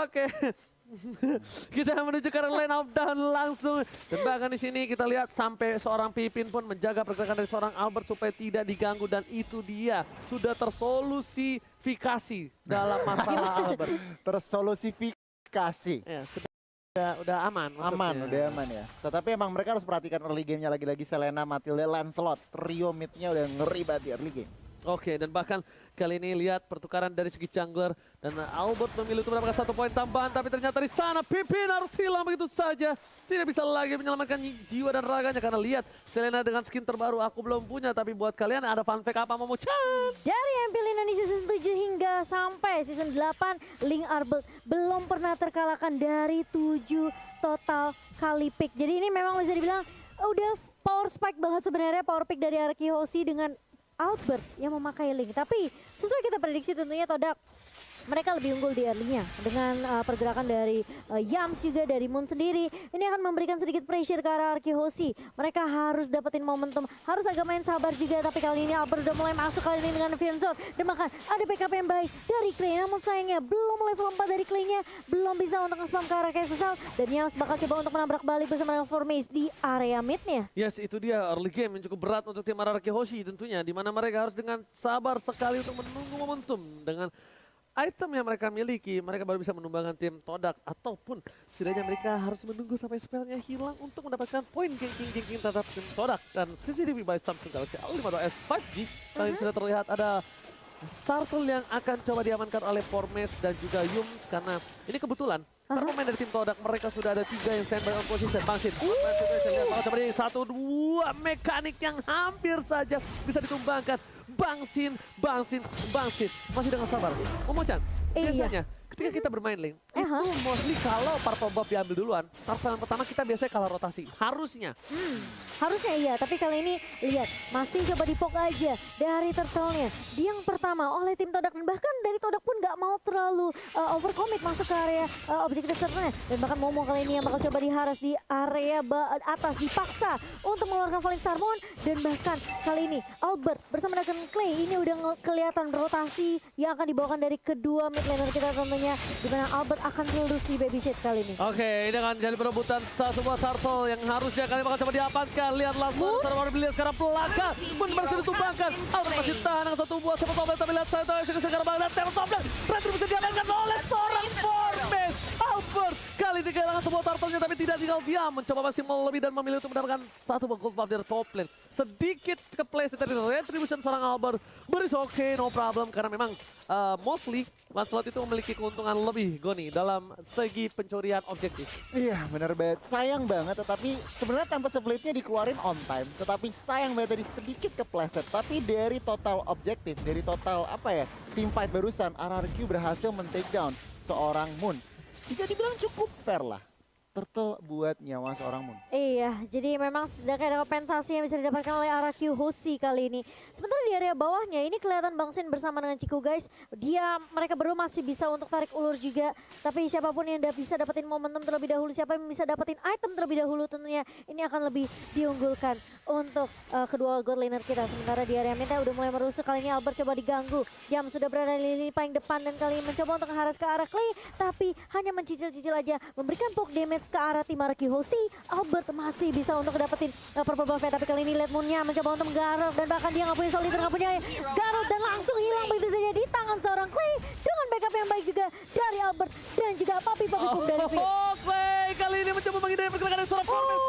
Oke. Kita menuju ke line up dan langsung. Dan bahkan di sini kita lihat sampai seorang Pipin pun menjaga pergerakan dari seorang Albert supaya tidak diganggu. Dan itu dia sudah tersolusifikasi dalam masalah Albert. Tersolusifikasi. Ya, udah aman maksudnya. Aman, udah aman ya. Tetapi emang mereka harus perhatikan early game-nya lagi-lagi. Selena, Matilda, Lancelot. Trio mid-nya udah ngeri banget di early game. Oke, dan bahkan kali ini lihat pertukaran dari segi jungler. Dan Albert memilih untuk mendapatkan 1 poin tambahan. Tapi ternyata di sana Pipin harus hilang begitu saja. Tidak bisa lagi menyelamatkan jiwa dan raganya. Karena lihat Selena dengan skin terbaru aku belum punya. Tapi buat kalian ada fun fact apa Momo-chan? Dari MPL Indonesia season 7 hingga sampai season 8, Link Arbel belum pernah terkalahkan dari 7 total kali pick. Jadi ini memang bisa dibilang udah power spike banget sebenarnya power pick dari Araki Hoshi dengan Albert yang memakai Link. Tapi sesuai kita prediksi tentunya Todak mereka lebih unggul di early-nya dengan pergerakan dari Yams juga dari Moon sendiri. Ini akan memberikan sedikit pressure ke arah Araki Hoshi. Mereka harus dapetin momentum, harus agak main sabar juga. Tapi kali ini Albert udah mulai masuk kali ini dengan Fianzone. Dan bahkan ada backup yang baik dari Clay. Namun sayangnya belum level 4 dari Clay-nya. Belum bisa untuk nge-spam ke arah Kesesal. Dan Yams bakal coba untuk menabrak balik bersama dengan Formace di area mid-nya. Yes, itu dia early game yang cukup berat untuk tim Araki Hoshi tentunya. Dimana mereka harus dengan sabar sekali untuk menunggu momentum. Dengan item yang mereka miliki, mereka baru bisa menumbangkan tim Todak. Ataupun setidaknya mereka harus menunggu sampai spellnya hilang untuk mendapatkan poin geng-geng terhadap tim Todak. Dan CCTV by Samsung Galaxy A52s 5G. Kali ini sudah terlihat ada Startle yang akan coba diamankan oleh Formace dan juga Yums. Karena ini kebetulan para pemain dari tim Todak mereka sudah ada 3 yang standby on position. Bangsin. Coba ini 1-2 mekanik yang hampir saja bisa ditumbangkan. Bangsin. Masih dengan sabar. Momo-chan, biasanya ketika kita bermain Link, itu mostly kalau purple buff diambil duluan, targetan pertama kita biasanya kalah rotasi. Harusnya. Harusnya iya, tapi kali ini lihat masih coba dipok aja dari turtle-nya. Yang pertama oleh tim Todak dan bahkan dari Todak pun nggak mau terlalu overcommit masuk ke area objektif turtle-nya. Dan bahkan Momo kali ini yang bakal coba diharas di area atas dipaksa untuk mengeluarkan Falling Star Moon. Dan bahkan kali ini Albert bersama dengan Clay ini udah kelihatan rotasi yang akan dibawakan dari kedua mid laner kita tentunya. Dimana Albert akan terus di babysit kali ini. Oke, ini akan jadi perebutan sebuah turtle yang harusnya kali bakal coba diamankan. Lihat langsung Sarwar Bilias sekarang pelaka pun berhasil ditumbangkan. Albert masih tahan dengan 1 buah Table Toplet. Tapi lihat saya sekarang banget Table Toplet berhasil bisa diamankan oleh seorang Formace. Albert kali ini kehilangan sebuah turtle-nya tapi tidak tinggal diam. Mencoba masih lebih dan memilih untuk mendapatkan 1 buah gold buff dari top lane. Sedikit ke place dari retribution seorang Albert. But it's okay, no problem. Karena memang mostly Lancelot itu memiliki keuntungan lebih Goni dalam segi pencurian objektif. Iya bener banget, sayang banget tetapi sebenarnya tanpa splitnya dikeluarin on time. Tetapi sayang banget tadi sedikit kepleset. Tapi dari total objektif, dari total apa ya, team fight barusan RRQ berhasil men-take down seorang Moon. Bisa dibilang cukup fair lah. Turtle buat nyawa seorang Moon. Iya, jadi memang ada kompensasi yang bisa didapatkan oleh Araki Hoshi kali ini. Sementara di area bawahnya ini kelihatan Bangsin bersama dengan Ciku guys. Mereka berdua masih bisa untuk tarik ulur juga. Tapi siapapun yang bisa dapetin momentum terlebih dahulu, siapa yang bisa dapetin item terlebih dahulu tentunya ini akan lebih diunggulkan untuk kedua god laner kita. Sementara di area mid udah mulai merusuk, kali ini Albert coba diganggu. Jam sudah berada di lini paling depan dan kali ini mencoba untuk mengharas ke arah Clay. Tapi hanya mencicil-cicil aja, memberikan poke damage ke arah tim Araki Hoshi. Albert masih bisa untuk dapetin purple buff-nya, tapi kali ini lihat Moon-nya mencoba untuk menggaruk dan bahkan dia nggak punya soliter, nggak punya garut dan langsung hilang begitu saja di tangan seorang Clay dengan backup yang baik juga dari Albert dan juga papi pum dari Finn. Clay kali ini mencoba menghindari pergerakan dari seorang Formace.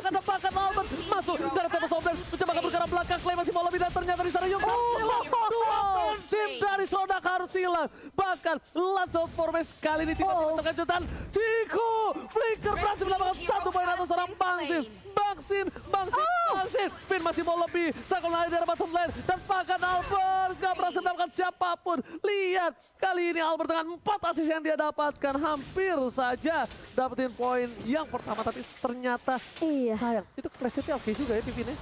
Akan dapatkan Albert masuk dari table Sobres, mencoba kabur ke arah belakang. Clay masih mau lebih dan ternyata di sana Yum hilang. Dua tim dari Todak harus hilang. Bahkan Lancelot Formace kali ini tiba-tiba terkejutan. Ciku Flicker berhasil mendapatkan 1 poin atas seorang Bangsin. Finn masih mau lebih. Sakon lari dari bottom lane. Dan bahkan Albert gak berhasil mendapatkan siapapun. Lihat kali ini Albert dengan 4 assist yang dia dapatkan. Hampir saja dapetin poin yang pertama. Tapi ternyata sayang. Itu presetnya oke juga ya Pipinnya.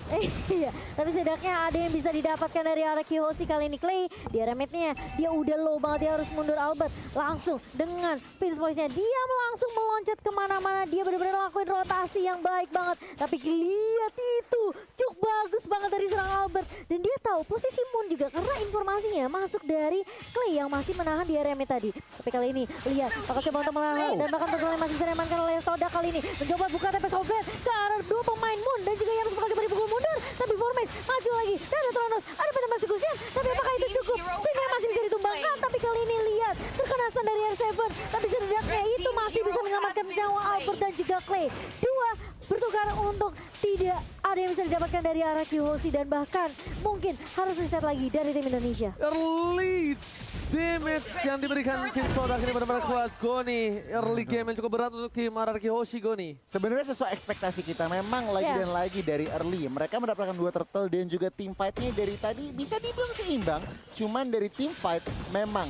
Iya, tapi setidaknya ada yang bisa didapatkan dari Araki Hoshi kali ini. Clay di area mid-nya dia udah low banget, dia harus mundur. Albert langsung dengan Vince Voice-nya dia langsung meloncat kemana-mana. Dia benar-benar lakuin rotasi yang baik banget. Tapi baik. Lihat itu, cuk bagus banget dari seorang Albert. Dan dia tahu posisi Moon juga karena informasinya masuk dari Clay yang masih menahan di area mid tadi. Tapi kali ini lihat, bakal coba untuk menahan dan bahkan tentunya masih bisa diamankan oleh Todak kali ini. Mencoba buka TP Soulblade ke arah dua pemain Moon dan juga Yams bakal coba dipukul mundur. Tapi Formes maju lagi dan ada Tronos, ada pada persekusian. Tapi apakah itu cukup? Sini masih bisa ditumbangkan. Tapi kali ini lihat, terkena stun dari R7. Tapi setidaknya itu masih bisa menyelamatkan nyawa Albert dan juga Clay. Dua bertukar untuk tidak ada yang bisa didapatkan dari arah Hoshi dan bahkan mungkin harus reset lagi dari tim Indonesia. Early damage yang diberikan tim Todak ini benar-benar kuat. Goni, early game yang cukup berat untuk tim RRQ Hoshi, Goni. Sebenarnya sesuai ekspektasi kita, memang lagi dan lagi dari early. Mereka mendapatkan 2 turtle dan juga team fight-nya dari tadi bisa dibilang seimbang. Cuman dari team fight memang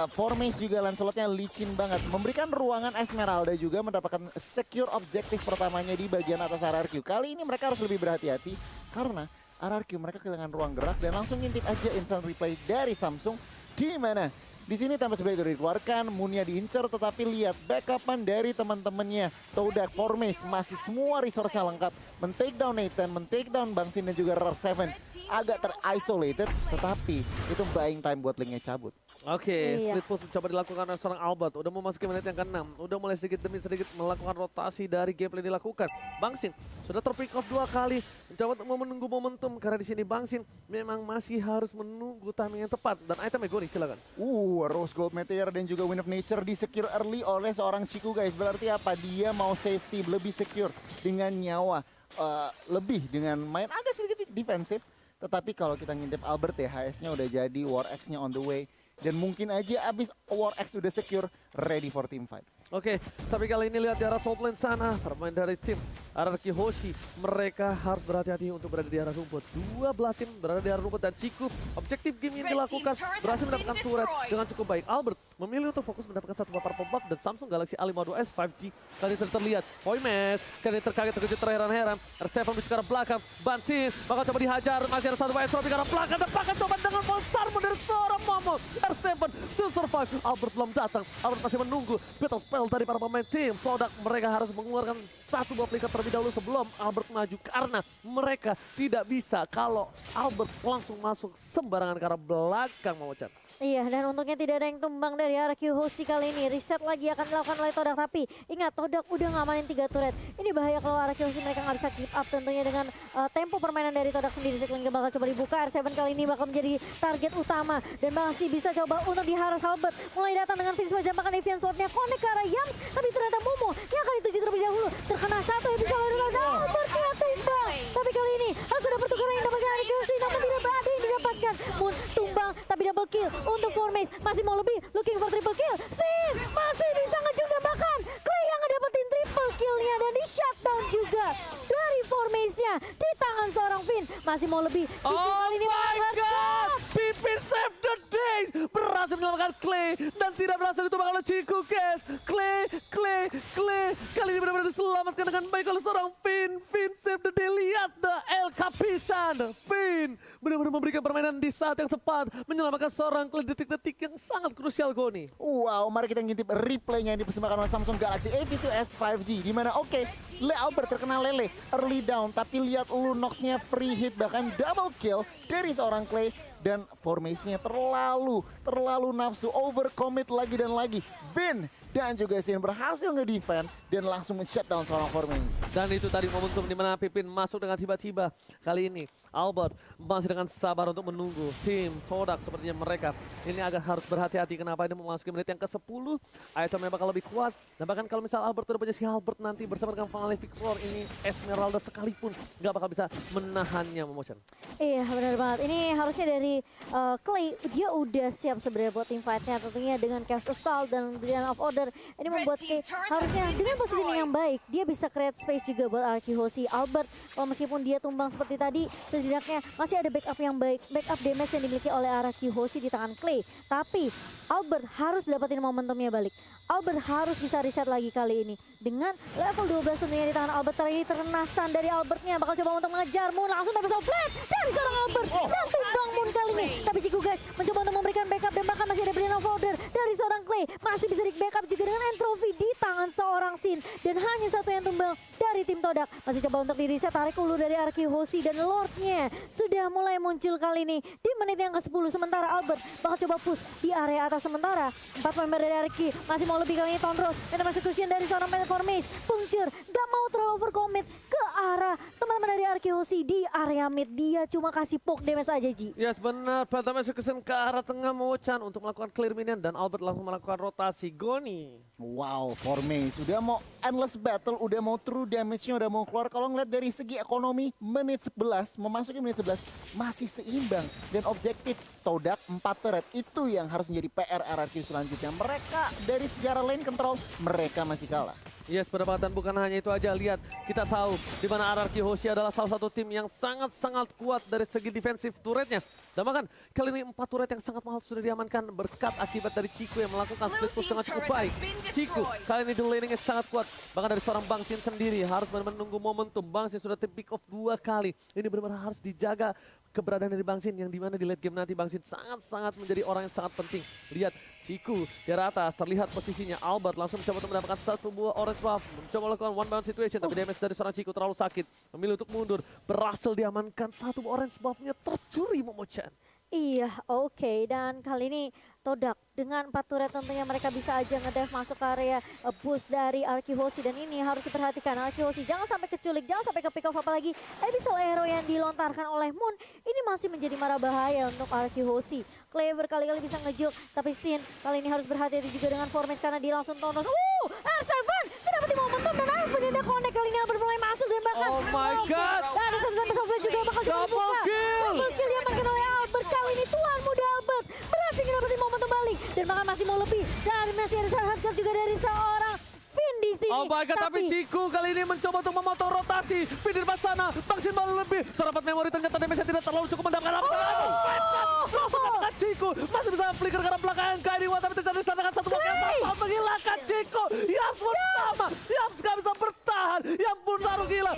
Formes juga Lancelotnya licin banget. Memberikan ruangan Esmeralda juga mendapatkan secure objektif pertamanya di bagian atas RRQ. Kali ini mereka harus lebih berhati-hati karena RRQ mereka kehilangan ruang gerak dan langsung ngintip aja instant replay dari Samsung. Di mana di sini Tempest Blade udah dikeluarkan, Moonnya diincer, tetapi lihat backupan dari teman-temannya. Todak, Formes, masih semua resource-nya lengkap. Men-take down Nathan, men-take down Bangsin dan juga RR7. Agak ter-isolated, tetapi itu buying time buat Link-nya cabut. Oke, split push coba dilakukan oleh seorang Albert. Udah memasuki menit yang ke-6. Udah mulai sedikit demi sedikit melakukan rotasi dari gameplay yang dilakukan. Bangsin sudah terpick off 2 kali. Mencoba untuk menunggu momentum karena di sini Bangsin memang masih harus menunggu timing yang tepat. Dan itemnya Goni, silakan. Rose Gold Meteor dan juga Wind of Nature di-secure early oleh seorang Chiku, guys. Berarti apa? Dia mau safety, lebih secure dengan nyawa. Lebih dengan main agak sedikit defensif. Tetapi kalau kita ngintip Albert ya, HS-nya udah jadi, War X-nya on the way. Dan mungkin aja abis War X udah secure, ready for team fight. Oke, tapi kali ini lihat di arah top lane sana, permain dari tim RRQ Hoshi, mereka harus berhati-hati untuk berada di arah rumput. 2 belah tim berada di arah rumput dan Ciku, objektif game yang dilakukan berhasil mendapatkan turret dengan cukup baik. Albert memilih untuk fokus mendapatkan satu papar pop dan Samsung Galaxy A52s 5G. Kali ini sudah terlihat, Formes kali ini terkaget terkejut terheran-heran. R7 menuju ke arah belakang, Bansis bakal coba dihajar, masih ada satu White Trophy ke arah belakang dan bahkan coba dengan monster dari seorang Momo. R7 still survive, Albert belum datang, Albert masih menunggu. Battle spell dari para pemain tim Todak, mereka harus mengeluarkan satu buah flicker terlebih dahulu sebelum Albert maju karena mereka tidak bisa kalau Albert langsung masuk sembarangan ke arah belakang, Momochan. Iya, dan untungnya tidak ada yang tumbang dari RRQ Hoshi kali ini. Reset lagi akan dilakukan oleh Todak, tapi ingat Todak udah ngamanin 3 turret. Ini bahaya kalau RRQ Hoshi mereka nggak bisa keep up tentunya dengan tempo permainan dari Todak sendiri. Cycling bakal coba dibuka, R7 kali ini bakal menjadi target utama. Dan masih bisa coba untuk diharas Albert. Mulai datang dengan Vince Wajah, bahkan Evian Sword-nya connect ke arah Yams. Tapi ternyata Momo yang akan dituju terlebih dahulu. Terkena satu yang bisa oleh Albertnya tumbang. Tapi kali ini harus ada pertukaran yang dapatkan RRQ Hoshi, namun tidak ada yang didapatkan. Moon tumbang, tapi double kill untuk Formes, masih mau lebih, looking for triple kill. Sin masih bisa ngejuk dan bahkan Clay yang ngedapetin triple killnya dan di shutdown juga dari Formesnya di tangan seorang Finn. Masih mau lebih. Oh my god, Pipin save the days, berhasil menyelamatkan Clay dan tidak berhasil ditumbang oleh Ciku, guys. Clay kali ini benar-benar diselamatkan dengan baik oleh seorang Finn. Finn save the day, lihat the El Capitan. Finn benar-benar memberikan permainan di saat yang tepat, menyelamatkan seorang Clay detik-detik yang sangat krusial, Goni. Wow, mari kita ngintip replaynya yang dipersembahkan oleh Samsung Galaxy A52s 5G. Dimana Albert terkena lele, early down, tapi lihat Lunox-nya free hit, bahkan double kill dari seorang Clay. Dan formasinya terlalu nafsu, overcommit lagi dan lagi. Vin dan juga Sin berhasil ngedefend dan langsung men-shutdown seorang Formes. Dan itu tadi momentum di mana Pipin masuk dengan tiba-tiba. Kali ini Albert masih dengan sabar untuk menunggu tim Todak, sepertinya mereka ini agak harus berhati-hati. Kenapa ini memasuki menit yang ke-10, itemnya bakal lebih kuat. Dan bahkan kalau misal Albert udah punya si Albert nanti bersama dengan Vanilla Victor, ini Esmeralda sekalipun nggak bakal bisa menahannya, Momochan. Iya, benar banget. Ini harusnya dari Clay, dia udah siap sebenarnya buat team fight-nya tentunya dengan Chaos Assault dan Brilliant of Order. Ini membuat Clay harusnya dengan posisi yang baik, dia bisa create space juga buat RRQ Hoshi. Albert, meskipun dia tumbang seperti tadi, setidaknya masih ada backup yang baik, backup damage yang dimiliki oleh RRQ Hoshi di tangan Clay. Tapi Albert harus dapetin momentumnya balik. Albert harus bisa reset lagi kali ini. Dengan level 12 tentunya di tangan Albert, tadi terkena stun dari Albertnya. Bakal coba untuk mengejar Moon, langsung dapat Soulblade dari seorang Albert. Dan tumbang Moon Moon kali ini. Tapi Ciku guys mencoba untuk memberikan backup dan bahkan masih ada Brand of Order dari seorang Clay. Masih bisa di backup juga dengan Entropy di tangan seorang Sin. Dan hanya satu yang tumbang dari tim Todak. Masih coba untuk di reset, tarik ulur dari Arki Hoshi dan Lordnya sudah mulai muncul kali ini di menit yang ke-10. Sementara Albert bakal coba push di area atas sementara. 4 member dari Arki masih mau lebih kali ini Tondros. Dan execution dari seorang Metamorphosis. Puncture gak mau terlalu overcommit ke arah teman-teman dari Arki Hoshi di area mid. Dia cuma kasih poke damage aja Ji. Yes benar, Phantom Execution ke arah tengah Mo-chan untuk melakukan clear minion dan Albert langsung melakukan rotasi. Goni. Wow, Formace udah mau endless battle, udah mau true damage-nya udah mau keluar. Kalau ngeliat dari segi ekonomi, menit 11, memasuki menit 11, masih seimbang. Dan objektif Todak 4 turret, itu yang harus menjadi PR RRQ selanjutnya. Mereka dari sejarah lane control, mereka masih kalah. Yes, pendapatan bukan hanya itu aja. Lihat, kita tahu di mana Araki Hoshi adalah salah satu tim yang sangat-sangat kuat dari segi defensif turretnya. Dan bahkan kali ini 4 turret yang sangat mahal sudah diamankan berkat akibat dari Ciku yang melakukan split push dengan cukup baik. Ciku kali ini di laningnya sangat kuat. Bahkan dari seorang Bangsin sendiri harus benar-benar menunggu momentum. Bangsin sudah tim pick off 2 kali. Ini benar-benar harus dijaga keberadaan dari Bangsin yang dimana di late game nanti Bangsin sangat-sangat menjadi orang yang sangat penting. Lihat Ciku di atas terlihat posisinya. Albert langsung mencoba untuk mendapatkan satu buah orange buff. Mencoba melakukan one bound situation tapi damage dari seorang Ciku terlalu sakit. Memilih untuk mundur. Berhasil diamankan satu buah orange buffnya tercuri Momo-chan. Iya, oke. Dan kali ini Todak dengan 4 turret tentunya mereka bisa aja ngedive masuk ke area boost dari Arki Hoshi. Dan ini harus diperhatikan Arki Hoshi jangan sampai keculik, jangan sampai ke pick off, apalagi abyssal arrow yang dilontarkan oleh Moon ini masih menjadi mara bahaya untuk Arki Hoshi. Clay berkali-kali bisa ngejuk, tapi Sin kali ini harus berhati-hati juga dengan Formace karena dia langsung Tondros. R7 tidak dapat momentum dan Alvin tidak connect kali ini Albert mulai masuk dan bahkan Oh my god. dan ada sesuatu pesawat juga bakal coba Double dibuka. kill. Double kill diamankan oleh Albert kali ini tuan muda Albert berhasil dapetin momentum balik dan bahkan masih mau lebih dan masih ada hardcore juga dari seorang Finn di sini. Oh my god, tapi Ciku kali ini mencoba untuk memotong rotasi. Finn di depan sana, Bangsin mau lebih. Terdapat memori ternyata damage tidak terlalu cukup mendapatkan apa. Mendapatkan Ciku, masih bisa flicker ke arah belakang Kairi Wan, tapi tidak disadangkan satu blok yang total menghilangkan Ciku. Yang pertama, yang gak bisa bertahan, yang pun taruh gila.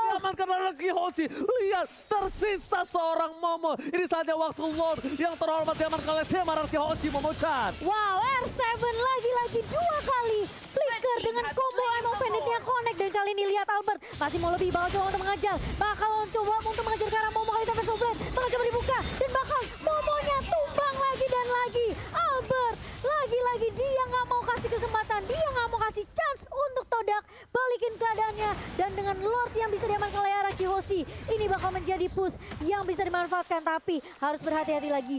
Diamankan oleh Arki Hoshi. Lihat, tersisa seorang Momo. Ini saja waktu Lord yang terhormat diamankan oleh tim Arki Hoshi, Momo-chan. Wow, R7 lagi-lagi 2 kali flicker dengan combo Emo Banditnya connect. Dan kali ini lihat Albert masih mau lebih, bakal coba untuk mengejar. Bakal coba untuk mengejar ke arah Momo kali tapi Soulblade bakal coba dibuka. Dan bakal Momonya tumbang lagi dan lagi. Albert lagi-lagi dia nggak mau kasih kesempatan, dia nggak mau kasih chance untuk Todak balikin keadaannya. Dan dengan Lord yang bisa diamankan oleh Araki Hoshi, ini bakal menjadi push yang bisa dimanfaatkan. Tapi harus berhati-hati lagi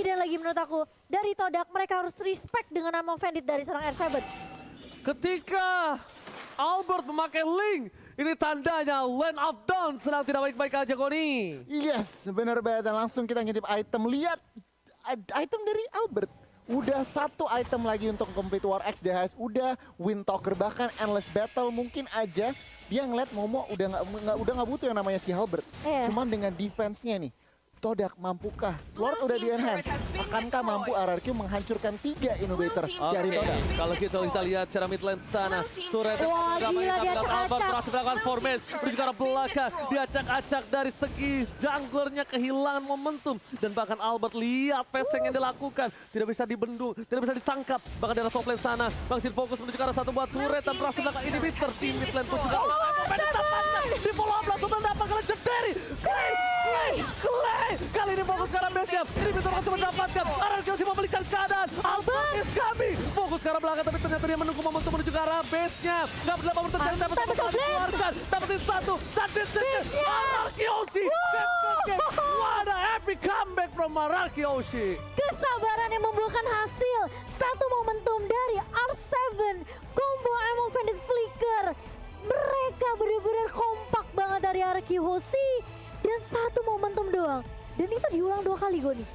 dan lagi menurut aku. Dari Todak mereka harus respect dengan nama Bandit dari seorang R7. Ketika Albert memakai Link, ini tandanya Land of Dawn sedang tidak baik-baik aja, Goni. Yes, benar banget. Dan langsung kita ngintip item. Lihat item dari Albert. Udah 1 item lagi untuk complete War X DHS. Udah Wind Talker, bahkan Endless Battle. Mungkin aja dia ngeliat Momo udah nggak butuh yang namanya si Albert. Cuman dengan defense-nya nih. Todak mampukah? Lord udah di enhance. Akankah mampu RRQ menghancurkan 3 innovator dari Todak? Kalau kita lihat secara mid lane sana, turret Wah, gila, diacak-acak. Albert berhasil melakukan formation menuju ke arah belakang, diacak-acak dari segi junglernya kehilangan momentum. Dan bahkan Albert lihat peseng yang dilakukan, tidak bisa dibendung, tidak bisa ditangkap. Bahkan dari top lane sana, Bangsin fokus menuju ke arah satu buah turret dan berhasil melakukan inhibitor. Tim mid lane pun juga di follow up langsung mendapatkan legendary. Clay! Kali ini fokus ke arah base-nya. Ini bisa langsung mendapatkan. RRQ masih membalikan keadaan. Albert is coming. Fokus ke arah belakang tapi ternyata dia menunggu momentum menuju ke arah base-nya. Gak bisa momentum sekarang dapat dikeluarkan. Dapetin 1. Dapetin 3. RRQ Hoshi. What a epic comeback from RRQ Hoshi. Kesabaran yang membuahkan hasil. 1 momentum dari R7. Combo Emo Bandit Flicker. Mereka benar-benar kompak banget dari Arki Hoshi. Dan 1 momentum doang. Dan itu diulang 2 kali, Goni.